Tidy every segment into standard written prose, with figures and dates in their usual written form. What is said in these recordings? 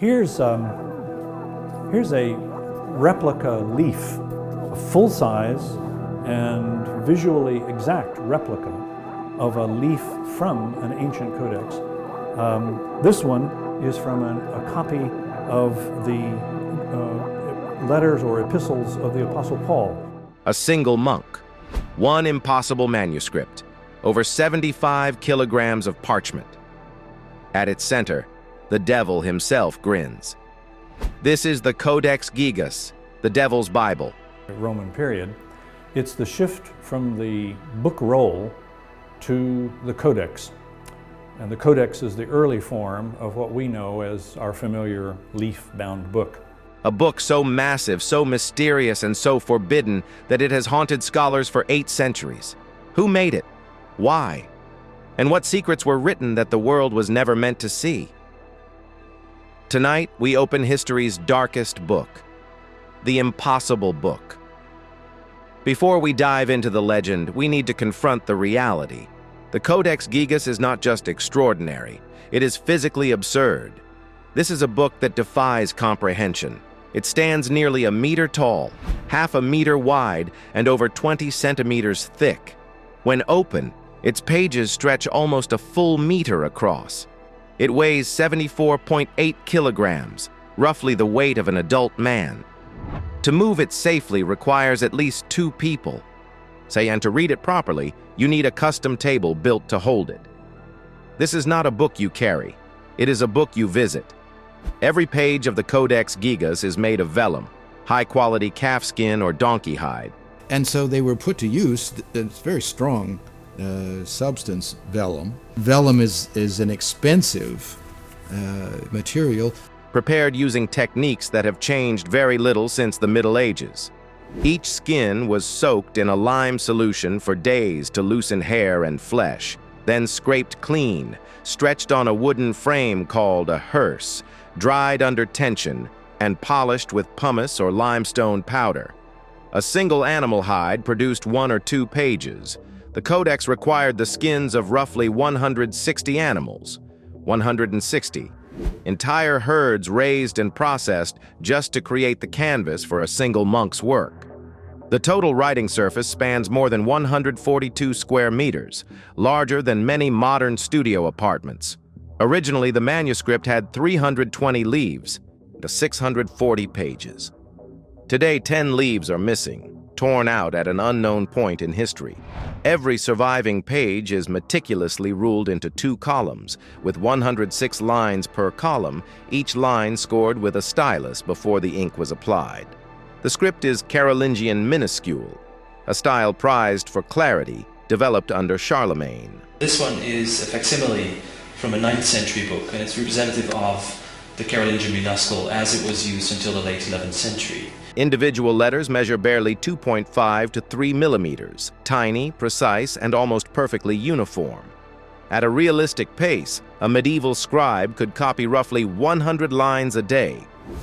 Here's a replica leaf, a full-size and visually exact replica of a leaf from an ancient codex. This one is from a copy of the letters or epistles of the Apostle Paul. A single monk, one impossible manuscript, over 75 kilograms of parchment. At its center, the devil himself grins. This is the Codex Gigas, the Devil's Bible. Roman period. It's the shift from the book roll to the codex. And the codex is the early form of what we know as our familiar leaf-bound book. A book so massive, so mysterious, and so forbidden that it has haunted scholars for 8 centuries. Who made it? Why? And what secrets were written that the world was never meant to see? Tonight, we open history's darkest book, the impossible book. Before we dive into the legend, we need to confront the reality. The Codex Gigas is not just extraordinary, it is physically absurd. This is a book that defies comprehension. It stands nearly a meter tall, half a meter wide, and over 20 centimeters thick. When open, its pages stretch almost a full meter across. It weighs 74.8 kilograms, roughly the weight of an adult man. To move it safely requires at least 2 people. And to read it properly, you need a custom table built to hold it. This is not a book you carry. It is a book you visit. Every page of the Codex Gigas is made of vellum, high-quality calf skin or donkey hide. And so they were put to use. It's very strong substance, vellum. Vellum is an expensive material. Prepared using techniques that have changed very little since the Middle Ages. Each skin was soaked in a lime solution for days to loosen hair and flesh, then scraped clean, stretched on a wooden frame called a hearse, dried under tension, and polished with pumice or limestone powder. A single animal hide produced 1 or 2 pages. The Codex required the skins of roughly 160 animals. 160. Entire herds raised and processed just to create the canvas for a single monk's work. The total writing surface spans more than 142 square meters, larger than many modern studio apartments. Originally, the manuscript had 320 leaves to 640 pages. Today, 10 leaves are missing, torn out at an unknown point in history. Every surviving page is meticulously ruled into 2 columns, with 106 lines per column, each line scored with a stylus before the ink was applied. The script is Carolingian minuscule, a style prized for clarity, developed under Charlemagne. This one is a facsimile from a 9th century book, and it's representative of the Carolingian minuscule as it was used until the late 11th century. Individual letters measure barely 2.5 to 3 millimeters, tiny, precise, and almost perfectly uniform. At a realistic pace, a medieval scribe could copy roughly 100 lines a day.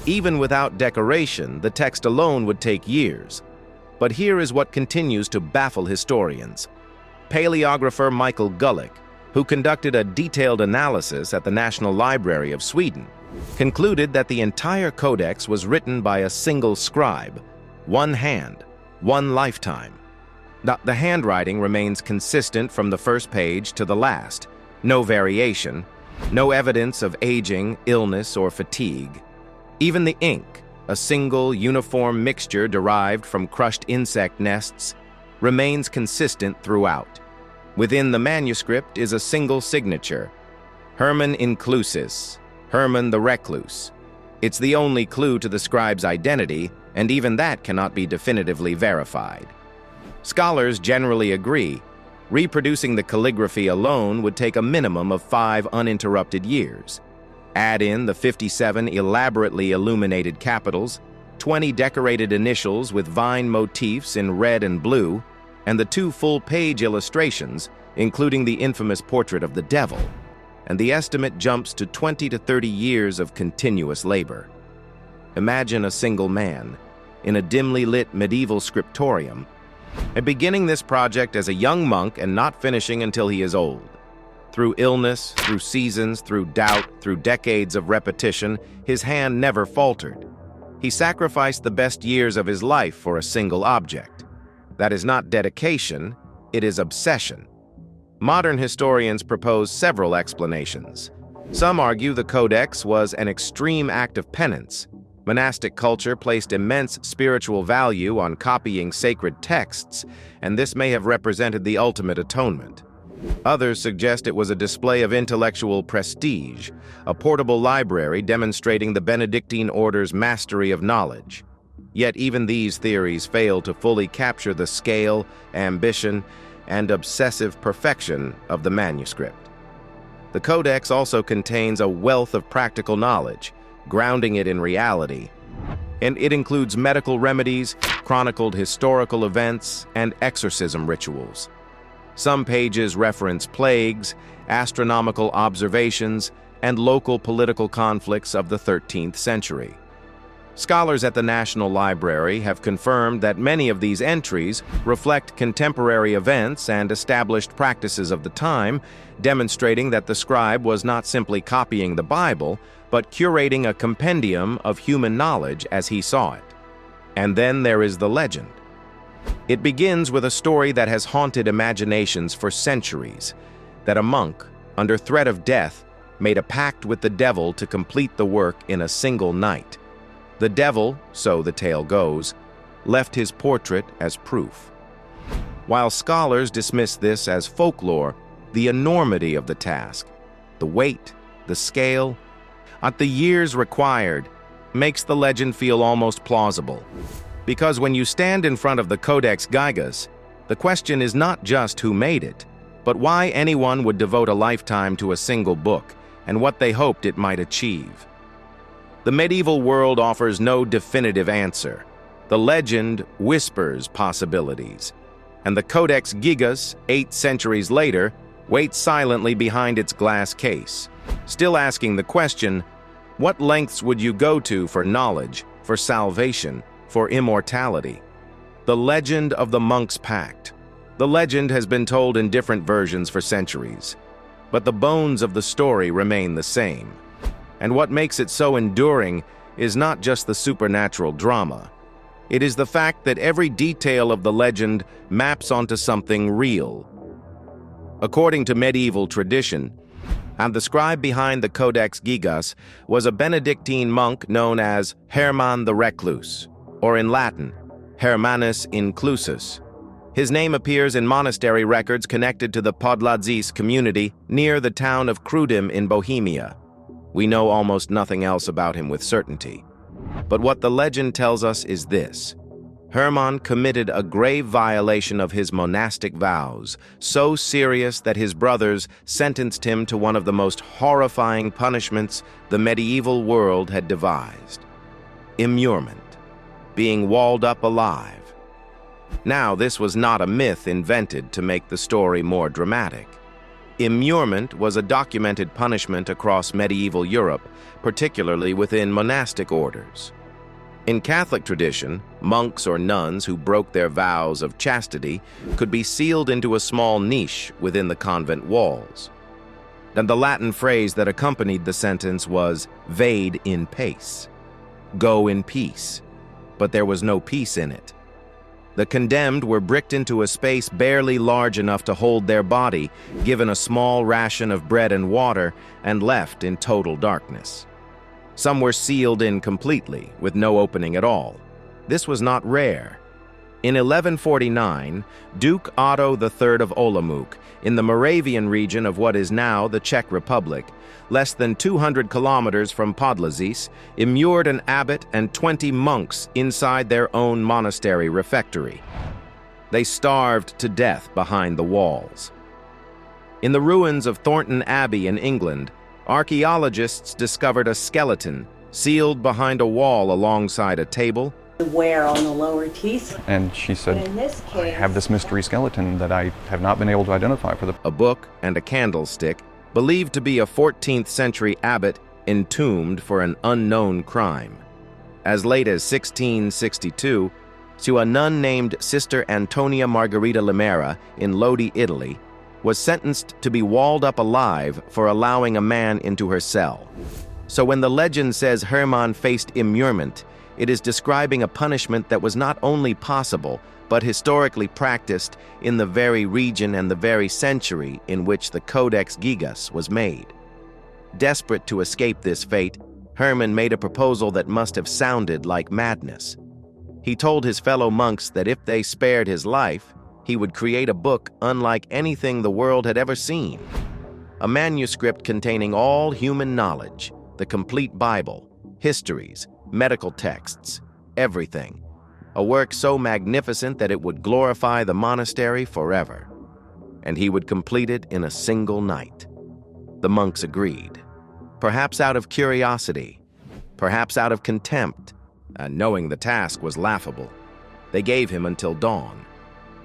Even without decoration, the text alone would take years. But here is what continues to baffle historians. Paleographer Michael Gullick, who conducted a detailed analysis at the National Library of Sweden, concluded that the entire codex was written by a single scribe, one hand, one lifetime. The handwriting remains consistent from the first page to the last, no variation, no evidence of aging, illness, or fatigue. Even the ink, a single uniform mixture derived from crushed insect nests, remains consistent throughout. Within the manuscript is a single signature, Hermann Inclusis, Hermann the Recluse. It's the only clue to the scribe's identity, and even that cannot be definitively verified. Scholars generally agree, reproducing the calligraphy alone would take a minimum of 5 uninterrupted years. Add in the 57 elaborately illuminated capitals, 20 decorated initials with vine motifs in red and blue, and the 2 full-page illustrations, including the infamous portrait of the devil, and the estimate jumps to 20 to 30 years of continuous labor. Imagine a single man, in a dimly lit medieval scriptorium, and beginning this project as a young monk and not finishing until he is old. Through illness, through seasons, through doubt, through decades of repetition, his hand never faltered. He sacrificed the best years of his life for a single object. That is not dedication, it is obsession. Modern historians propose several explanations. Some argue the Codex was an extreme act of penance. Monastic culture placed immense spiritual value on copying sacred texts, and this may have represented the ultimate atonement. Others suggest it was a display of intellectual prestige, a portable library demonstrating the Benedictine order's mastery of knowledge. Yet even these theories fail to fully capture the scale, ambition, and obsessive perfection of the manuscript. The Codex also contains a wealth of practical knowledge, grounding it in reality, and it includes medical remedies, chronicled historical events, and exorcism rituals. Some pages reference plagues, astronomical observations, and local political conflicts of the 13th century. Scholars at the National Library have confirmed that many of these entries reflect contemporary events and established practices of the time, demonstrating that the scribe was not simply copying the Bible, but curating a compendium of human knowledge as he saw it. And then there is the legend. It begins with a story that has haunted imaginations for centuries, that a monk, under threat of death, made a pact with the devil to complete the work in a single night. The devil, so the tale goes, left his portrait as proof. While scholars dismiss this as folklore, the enormity of the task, the weight, the scale, and the years required, makes the legend feel almost plausible. Because when you stand in front of the Codex Gigas, the question is not just who made it, but why anyone would devote a lifetime to a single book and what they hoped it might achieve. The medieval world offers no definitive answer. The legend whispers possibilities, and the Codex Gigas, 8 centuries later, waits silently behind its glass case, still asking the question, what lengths would you go to for knowledge, for salvation, for immortality? The legend of the monk's pact. The legend has been told in different versions for centuries, but the bones of the story remain the same. And what makes it so enduring is not just the supernatural drama. It is the fact that every detail of the legend maps onto something real. According to medieval tradition, and the scribe behind the Codex Gigas was a Benedictine monk known as Hermann the Recluse, or in Latin, Hermannus Inclusus. His name appears in monastery records connected to the Podladzis community near the town of Krudim in Bohemia. We know almost nothing else about him with certainty. But what the legend tells us is this. Hermann committed a grave violation of his monastic vows, so serious that his brothers sentenced him to one of the most horrifying punishments the medieval world had devised: immurement, being walled up alive. Now, this was not a myth invented to make the story more dramatic. Immurement was a documented punishment across medieval Europe, particularly within monastic orders. In Catholic tradition, monks or nuns who broke their vows of chastity could be sealed into a small niche within the convent walls. And the Latin phrase that accompanied the sentence was "vade in pace," go in peace, but there was no peace in it. The condemned were bricked into a space barely large enough to hold their body, given a small ration of bread and water, and left in total darkness. Some were sealed in completely, with no opening at all. This was not rare. In 1149, Duke Otto III of Olomouc, in the Moravian region of what is now the Czech Republic, less than 200 kilometers from Podlazis, immured an abbot and 20 monks inside their own monastery refectory. They starved to death behind the walls. In the ruins of Thornton Abbey in England, archaeologists discovered a skeleton sealed behind a wall alongside a table. Wear on the lower teeth. And she said, In this case, I have this mystery skeleton that I have not been able to identify for the... A book and a candlestick, believed to be a 14th century abbot entombed for an unknown crime. As late as 1662, to a nun named Sister Antonia Margherita Limera in Lodi, Italy, was sentenced to be walled up alive for allowing a man into her cell. So when the legend says Hermann faced immurement, it is describing a punishment that was not only possible, but historically practiced in the very region and the very century in which the Codex Gigas was made. Desperate to escape this fate, Hermann made a proposal that must have sounded like madness. He told his fellow monks that if they spared his life, he would create a book unlike anything the world had ever seen. A manuscript containing all human knowledge, the complete Bible, histories, medical texts, everything. A work so magnificent that it would glorify the monastery forever. And he would complete it in a single night. The monks agreed. Perhaps out of curiosity, perhaps out of contempt, and knowing the task was laughable. They gave him until dawn.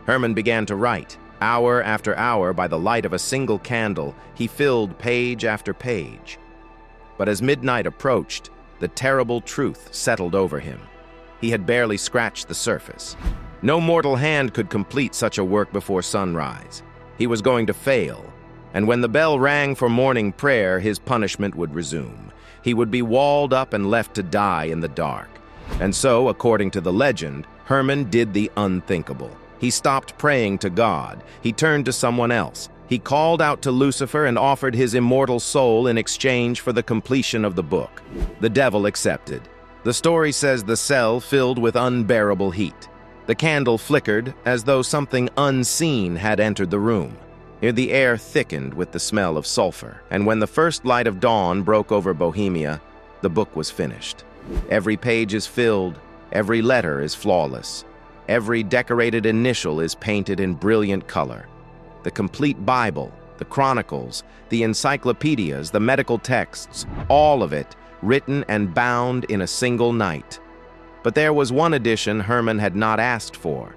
Hermann began to write. Hour after hour, by the light of a single candle, he filled page after page. But as midnight approached, the terrible truth settled over him. He had barely scratched the surface. No mortal hand could complete such a work before sunrise. He was going to fail, and when the bell rang for morning prayer, his punishment would resume. He would be walled up and left to die in the dark. And so, according to the legend, Hermann did the unthinkable. He stopped praying to God. He turned to someone else. He called out to Lucifer and offered his immortal soul in exchange for the completion of the book. The devil accepted. The story says the cell filled with unbearable heat. The candle flickered as though something unseen had entered the room. The air thickened with the smell of sulfur, and when the first light of dawn broke over Bohemia, the book was finished. Every page is filled, every letter is flawless. Every decorated initial is painted in brilliant color. The complete Bible, the chronicles, the encyclopedias, the medical texts, all of it written and bound in a single night. But there was one addition Hermann had not asked for.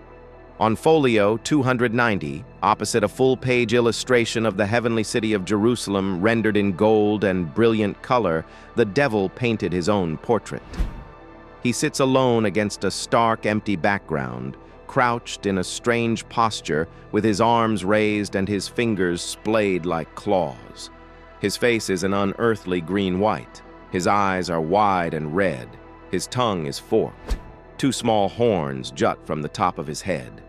On folio 290, opposite a full-page illustration of the heavenly city of Jerusalem rendered in gold and brilliant color, the devil painted his own portrait. He sits alone against a stark, empty background, crouched in a strange posture with his arms raised and his fingers splayed like claws. His face is an unearthly green-white. His eyes are wide and red. His tongue is forked. Two small horns jut from the top of his head.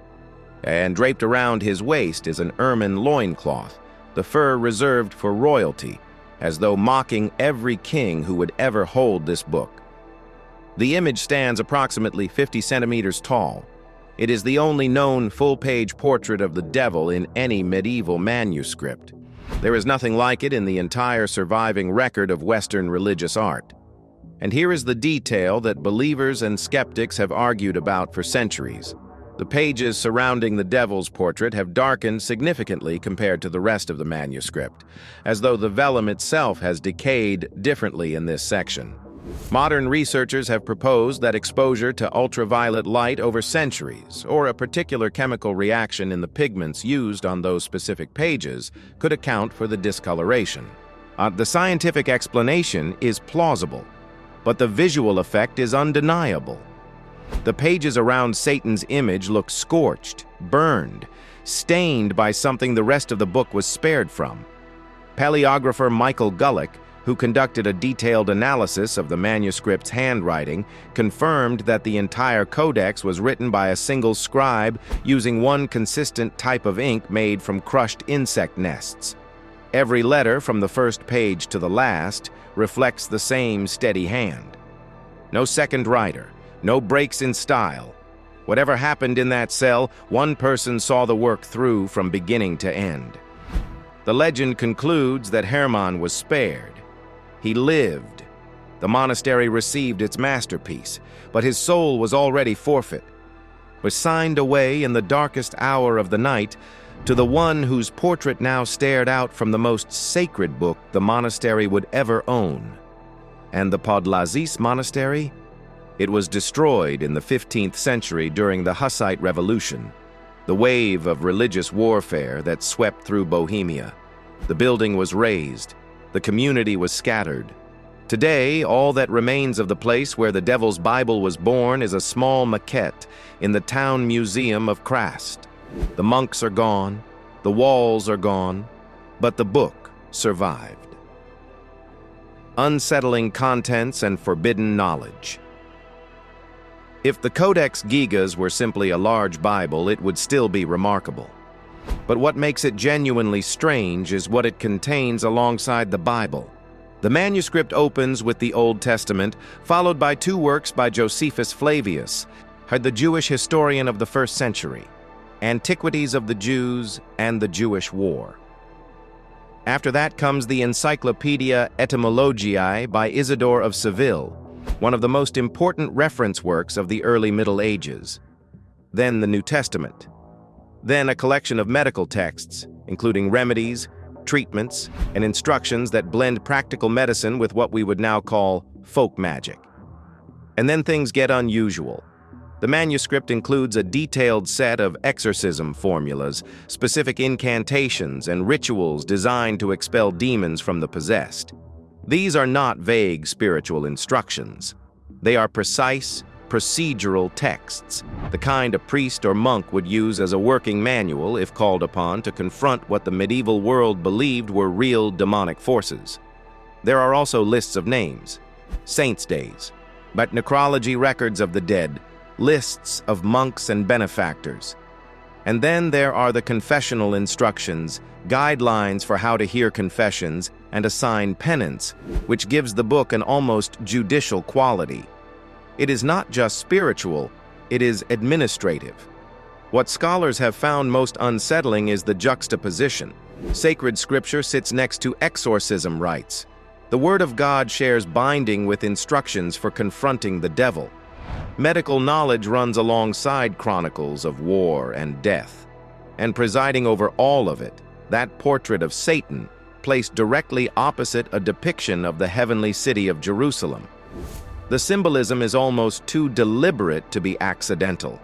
And draped around his waist is an ermine loincloth, the fur reserved for royalty, as though mocking every king who would ever hold this book. The image stands approximately 50 centimeters tall. It is the only known full-page portrait of the devil in any medieval manuscript. There is nothing like it in the entire surviving record of Western religious art. And here is the detail that believers and skeptics have argued about for centuries. The pages surrounding the devil's portrait have darkened significantly compared to the rest of the manuscript, as though the vellum itself has decayed differently in this section. Modern researchers have proposed that exposure to ultraviolet light over centuries, or a particular chemical reaction in the pigments used on those specific pages, could account for the discoloration. The scientific explanation is plausible, but the visual effect is undeniable. The pages around Satan's image look scorched, burned, stained by something the rest of the book was spared from. Paleographer Michael Gulick, who conducted a detailed analysis of the manuscript's handwriting, confirmed that the entire codex was written by a single scribe using one consistent type of ink made from crushed insect nests. Every letter from the first page to the last reflects the same steady hand. No second writer, no breaks in style. Whatever happened in that cell, one person saw the work through from beginning to end. The legend concludes that Hermann was spared. He lived. The monastery received its masterpiece, but his soul was already forfeit, was signed away in the darkest hour of the night to the one whose portrait now stared out from the most sacred book the monastery would ever own. And the Podlazice monastery? It was destroyed in the 15th century during the Hussite Revolution, the wave of religious warfare that swept through Bohemia. The building was razed. The community was scattered. Today, all that remains of the place where the Devil's Bible was born is a small maquette in the town museum of Krast. The monks are gone. The walls are gone, but the book survived. Unsettling contents and forbidden knowledge. If the Codex Gigas were simply a large Bible, it would still be remarkable. But what makes it genuinely strange is what it contains alongside the Bible. The manuscript opens with the Old Testament, followed by two works by Josephus Flavius, the Jewish historian of the 1st century, Antiquities of the Jews and the Jewish War. After that comes the Encyclopedia Etymologiae by Isidore of Seville, one of the most important reference works of the early Middle Ages. Then the New Testament. Then a collection of medical texts, including remedies, treatments, and instructions that blend practical medicine with what we would now call folk magic. And then things get unusual. The manuscript includes a detailed set of exorcism formulas, specific incantations, and rituals designed to expel demons from the possessed. These are not vague spiritual instructions. They are precise, procedural texts, the kind a priest or monk would use as a working manual if called upon to confront what the medieval world believed were real demonic forces. There are also lists of names, saints' days, but necrology records of the dead, lists of monks and benefactors. And then there are the confessional instructions, guidelines for how to hear confessions, and assign penance, which gives the book an almost judicial quality. It is not just spiritual, it is administrative. What scholars have found most unsettling is the juxtaposition. Sacred scripture sits next to exorcism rites. The Word of God shares binding with instructions for confronting the devil. Medical knowledge runs alongside chronicles of war and death. And presiding over all of it, that portrait of Satan, placed directly opposite a depiction of the heavenly city of Jerusalem. The symbolism is almost too deliberate to be accidental.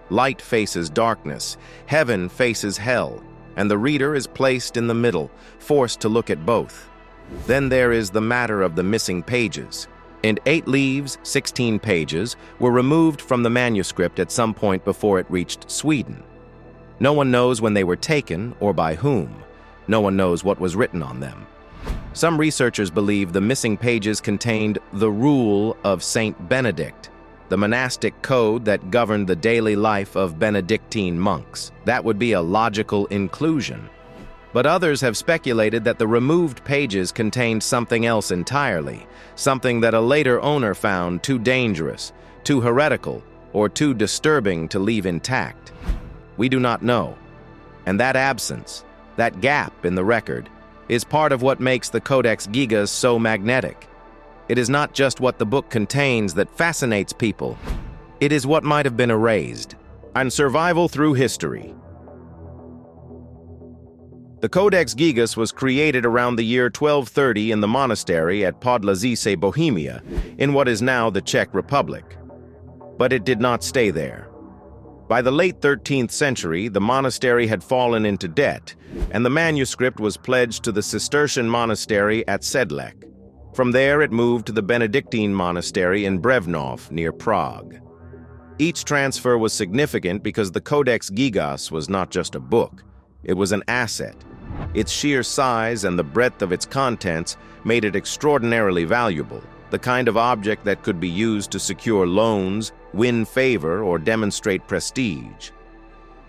Light faces darkness, heaven faces hell, and the reader is placed in the middle, forced to look at both. Then there is the matter of the missing pages. And 8 leaves, 16 pages, were removed from the manuscript at some point before it reached Sweden. No one knows when they were taken or by whom. No one knows what was written on them. Some researchers believe the missing pages contained the Rule of Saint Benedict, the monastic code that governed the daily life of Benedictine monks. That would be a logical inclusion. But others have speculated that the removed pages contained something else entirely, something that a later owner found too dangerous, too heretical, or too disturbing to leave intact. We do not know. And that absence, that gap in the record, is part of what makes the Codex Gigas so magnetic. It is not just what the book contains that fascinates people. It is what might have been erased. And survival through history. The Codex Gigas was created around the year 1230 in the monastery at Podlazice, Bohemia, in what is now the Czech Republic. But it did not stay there. By the late 13th century, the monastery had fallen into debt, and the manuscript was pledged to the Cistercian monastery at Sedlec. From there, it moved to the Benedictine monastery in Brevnov, near Prague. Each transfer was significant because the Codex Gigas was not just a book, it was an asset. Its sheer size and the breadth of its contents made it extraordinarily valuable, the kind of object that could be used to secure loans, win favor, or demonstrate prestige.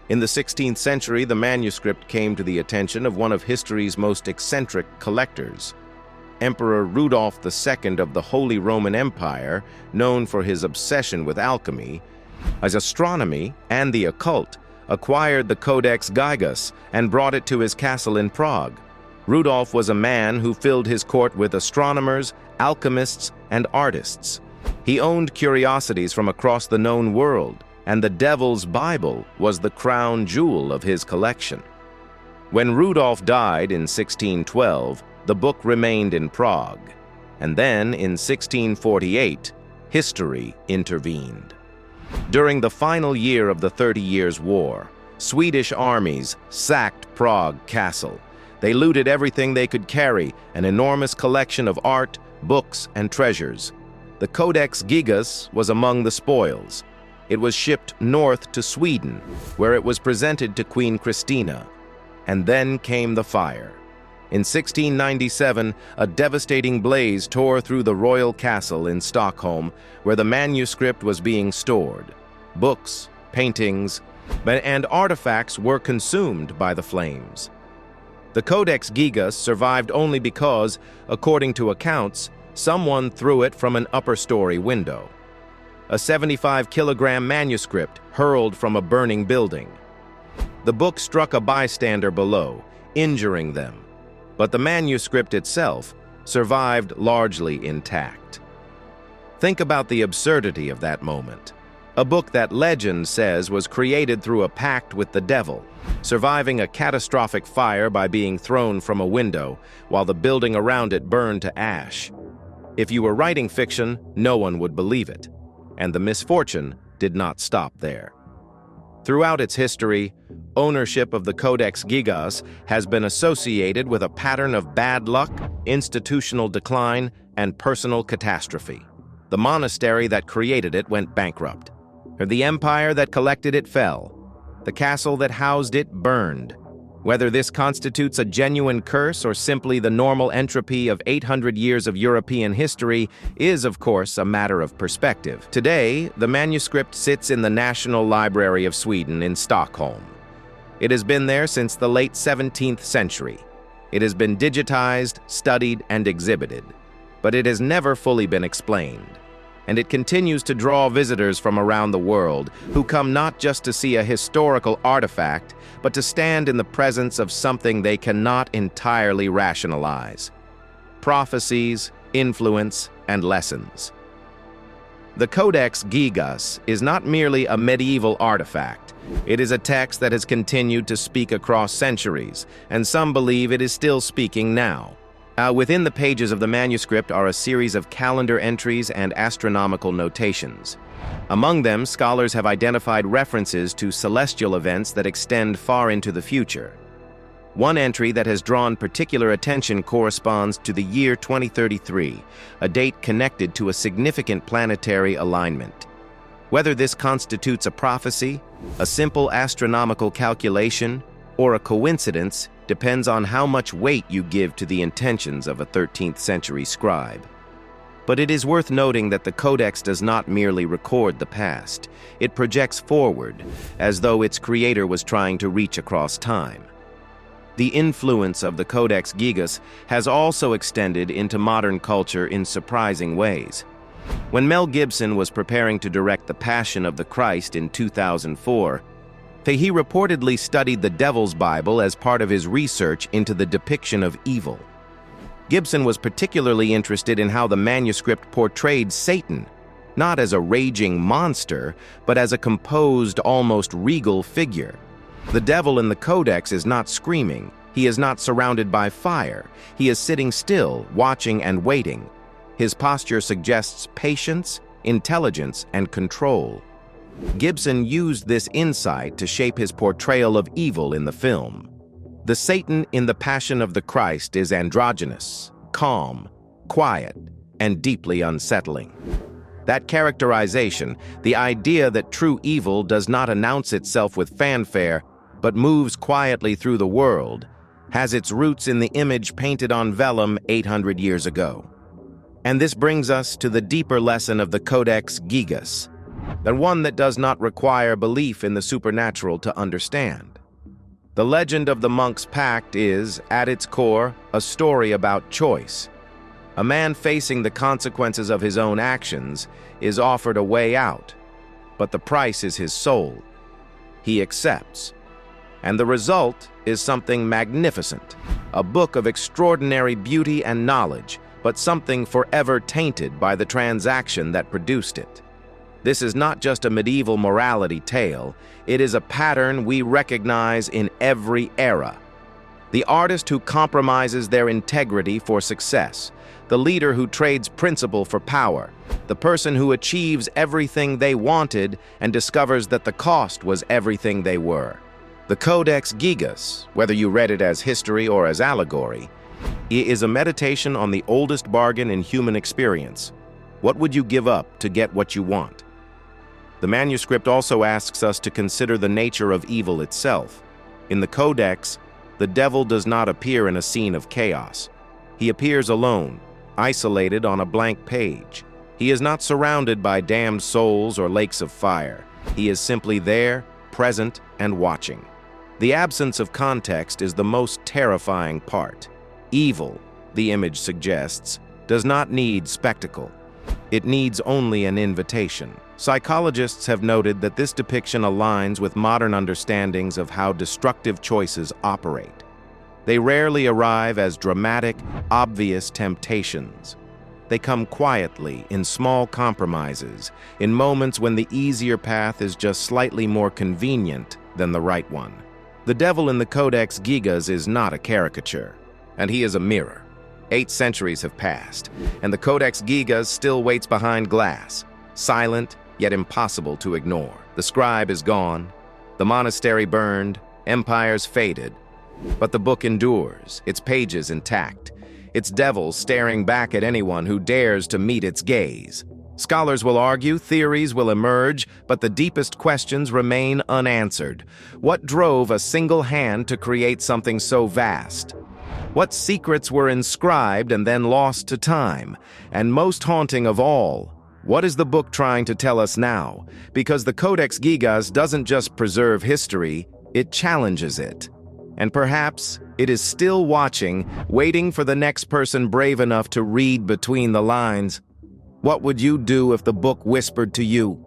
In the 16th century, the manuscript came to the attention of one of history's most eccentric collectors. Emperor Rudolph II of the Holy Roman Empire, known for his obsession with alchemy, as astronomy, and the occult, acquired the Codex Gigas and brought it to his castle in Prague. Rudolph was a man who filled his court with astronomers, alchemists, and artists. He owned curiosities from across the known world, and the Devil's Bible was the crown jewel of his collection. When Rudolph died in 1612, the book remained in Prague, and then in 1648, history intervened. During the final year of the 30 Years' War, Swedish armies sacked Prague Castle. They looted everything they could carry, an enormous collection of art, books, and treasures. The Codex Gigas was among the spoils. It was shipped north to Sweden, where it was presented to Queen Christina. and then came the fire. In 1697, a devastating blaze tore through the royal castle in Stockholm, where the manuscript was being stored. Books, paintings, and artifacts were consumed by the flames. The Codex Gigas survived only because, according to accounts, someone threw it from an upper-story window. A 75-kilogram manuscript hurled from a burning building. The book struck a bystander below, injuring them, but the manuscript itself survived largely intact. Think about the absurdity of that moment. A book that legend says was created through a pact with the devil, surviving a catastrophic fire by being thrown from a window, while the building around it burned to ash. If you were writing fiction, no one would believe it, and the misfortune did not stop there. Throughout its history, ownership of the Codex Gigas has been associated with a pattern of bad luck, institutional decline, and personal catastrophe. The monastery that created it went bankrupt. The empire that collected it fell. The castle that housed it burned. Whether this constitutes a genuine curse or simply the normal entropy of 800 years of European history is, of course, a matter of perspective. Today, the manuscript sits in the National Library of Sweden in Stockholm. It has been there since the late 17th century. It has been digitized, studied, and exhibited, but it has never fully been explained. And it continues to draw visitors from around the world who come not just to see a historical artifact, but to stand in the presence of something they cannot entirely rationalize: prophecies, influence, and lessons. The Codex Gigas is not merely a medieval artifact. It is a text that has continued to speak across centuries, and some believe it is still speaking now. Within the pages of the manuscript are a series of calendar entries and astronomical notations. Among them, scholars have identified references to celestial events that extend far into the future. One entry that has drawn particular attention corresponds to the year 2033, a date connected to a significant planetary alignment. Whether this constitutes a prophecy, a simple astronomical calculation, or a coincidence depends on how much weight you give to the intentions of a 13th century scribe. But it is worth noting that the Codex does not merely record the past. It projects forward, as though its creator was trying to reach across time. The influence of the Codex Gigas has also extended into modern culture in surprising ways. When Mel Gibson was preparing to direct The Passion of the Christ in 2004, he reportedly studied the Devil's Bible as part of his research into the depiction of evil. Gibson was particularly interested in how the manuscript portrayed Satan, not as a raging monster, but as a composed, almost regal figure. The devil in the Codex is not screaming. He is not surrounded by fire. He is sitting still, watching and waiting. His posture suggests patience, intelligence, and control. Gibson used this insight to shape his portrayal of evil in the film. The Satan in The Passion of the Christ is androgynous, calm, quiet, and deeply unsettling. That characterization, the idea that true evil does not announce itself with fanfare, but moves quietly through the world, has its roots in the image painted on vellum 800 years ago. And this brings us to the deeper lesson of the Codex Gigas, the one that does not require belief in the supernatural to understand. The legend of the monk's pact is, at its core, a story about choice. A man facing the consequences of his own actions is offered a way out, but the price is his soul. He accepts. And the result is something magnificent, a book of extraordinary beauty and knowledge, but something forever tainted by the transaction that produced it. This is not just a medieval morality tale, it is a pattern we recognize in every era. The artist who compromises their integrity for success, the leader who trades principle for power, the person who achieves everything they wanted and discovers that the cost was everything they were. The Codex Gigas, whether you read it as history or as allegory, is a meditation on the oldest bargain in human experience. What would you give up to get what you want? The manuscript also asks us to consider the nature of evil itself. In the Codex, the devil does not appear in a scene of chaos. He appears alone, isolated on a blank page. He is not surrounded by damned souls or lakes of fire. He is simply there, present, and watching. The absence of context is the most terrifying part. Evil, the image suggests, does not need spectacle. It needs only an invitation. Psychologists have noted that this depiction aligns with modern understandings of how destructive choices operate. They rarely arrive as dramatic, obvious temptations. They come quietly, in small compromises, in moments when the easier path is just slightly more convenient than the right one. The devil in the Codex Gigas is not a caricature, and he is a mirror. 8 centuries have passed, and the Codex Gigas still waits behind glass, silent yet impossible to ignore. The scribe is gone, the monastery burned, empires faded, but the book endures, its pages intact, its devil staring back at anyone who dares to meet its gaze. Scholars will argue, theories will emerge, but the deepest questions remain unanswered. What drove a single hand to create something so vast? What secrets were inscribed and then lost to time? And most haunting of all, what is the book trying to tell us now? Because the Codex Gigas doesn't just preserve history, it challenges it. And perhaps it is still watching, waiting for the next person brave enough to read between the lines. What would you do if the book whispered to you,